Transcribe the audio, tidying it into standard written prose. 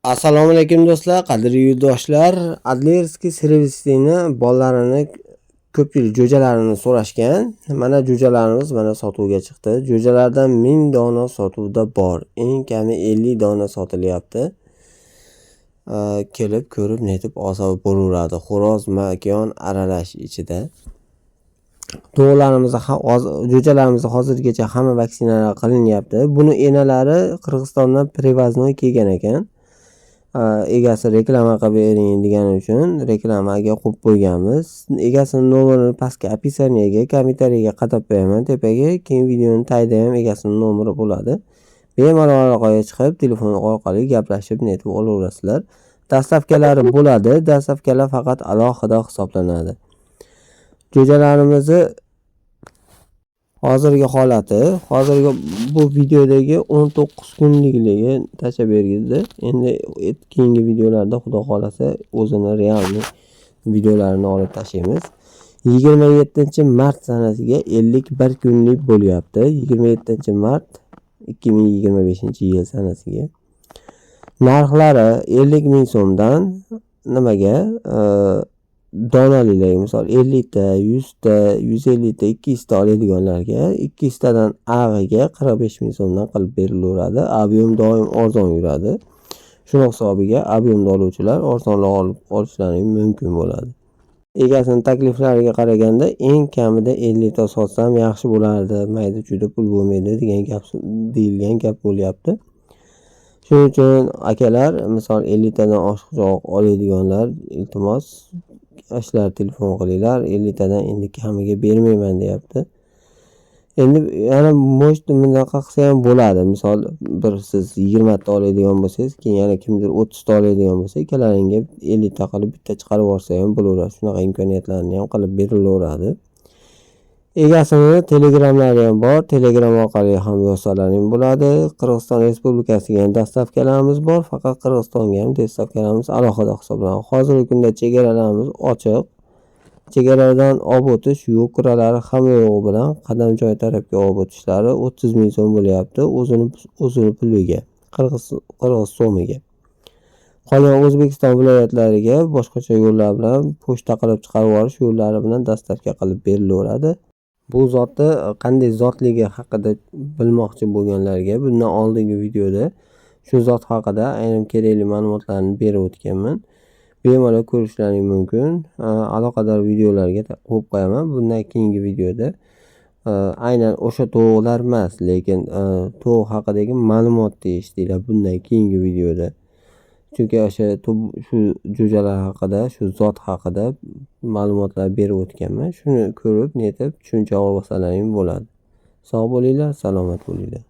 Assalomu alaykum do'stlar, qadrli yurtdoshlar. Adlerskiy servisini bolalarini ko'pchilik jo'jalarini so'rashgan. Mana jo'jalarimiz mana sotuvga chiqdi. Jo'jalardan 1000 dona sotuvda bor. Eng kami 50 dona sotilyapti. Kelib ko'rib netib olsa bo'laveradi. Xo'roz, makon aralash ichida. Jo'jalarimiz hozirgacha hamma vaksinalar qilinyapti. Buni enalari Qirg'izistondan привозной kelgan ekan. Egasi reklama qilib bering degani uchun reklamaga qo'yib qo'yganmiz. Egasini nomerini pastga описаниеga, kommentariyaga qadab qo'yaman tepaga. Keyin videoni tagida ham egasini nomeri bo'ladi. Bemalol aloqaga chiqib, telefon orqali gaplashib netib olaverasizlar. Dastavkalari bo'ladi. Dastavkalar faqat alohida hisoblanadi. Jo'jalarimizni hozirgi holati, hozirgi bu videodagi 19 kunlikligi tashlab bergizdi. Endi keyingi videolarda xudo xolasa o'zini real videolarini olib tashlaymiz. 27-mart sanasiga 51 kunlik bo'lyapti. 27-mart 2025-yil sanasiga. Narxlari 50 ming so'mdan nimaga donalilarga, misol 50 ta, 100 ta, 150 ta, 200 ta oladiganlarga 200 tadan ag'iga 45 ming so'mdan qilib berilaveradi. Ob'yem doim arzon yuradi. Shuning hisobiga ob'yemda oluvchilar arzonroq olishlari mumkin bo'ladi. Egasining takliflariga qaraganda eng kamida 50 ta sotsam yaxshi bo'lardi. Mayda juda pul bo'lmaydi degan deyilgan gap bo'lyapti. Shuning uchun akalar, misol 50 tadan oshiqroq oladiganlar iltimos ashlar telefon qilinglar. 50 tadan endi kamiga bermayman deyapti. Endi yana mo'shti bunaqa qilsa ham bo'ladi. Misol bir siz 20 ta oladigan bo'lsangiz, keyin yana kimdir 30 ta oladigan bo'lsa, ikkalaringga 50 ta qilib bitta chiqarib olsa ham bo'laveradi. Shunaqa imkoniyatlarni ham qilib berilaveradi. Egasini telegramlari ham bor. Telegram orqali ham yozsalaring bo'ladi. Qirg'iziston Respublikasiga ham dastavkalarimiz bor. Faqat Qirg'izistonga ham dastavkalarimiz alohida hisoblanadi. Hozirgi kunda chegaralarimiz ochiq. Chegaradan olib o'tish yo'l kuralari hamma yo'g'i bilan Qadamjoy tarafga olib o'tishlari 30 ming so'm bo'lyapti. O'zini puliga, Qirg'iz so'miga. Qolgan O'zbekiston viloyatlariga boshqacha yo'llar bilan pochta qilib chiqarib yuborish yo'llari bilan dastavka qilib berilaveradi. Bu zotni qanday zotligi haqida bilmoqchi bo'lganlarga bundan oldingi videoda shu zot haqida ayrim kerakli ma'lumotlarni berib o'tganman. Bemalol ko'rishlaring mumkin. Aloqador videolarga qo'yib qo'yaman. Bundan keyingi videoda aynan o'sha to'g'lar emas, lekin to'g' haqidagi ma'lumot deyishdinglar bundan keyingi videoda. Chunki o'sha shu jo'jalar haqida, shu zot haqida ma'lumotlar berib o'tganman. Shuni ko'rib netib tushuncha olsalaring bo'ladi. Sog' bo'linglar, salomat bo'linglar.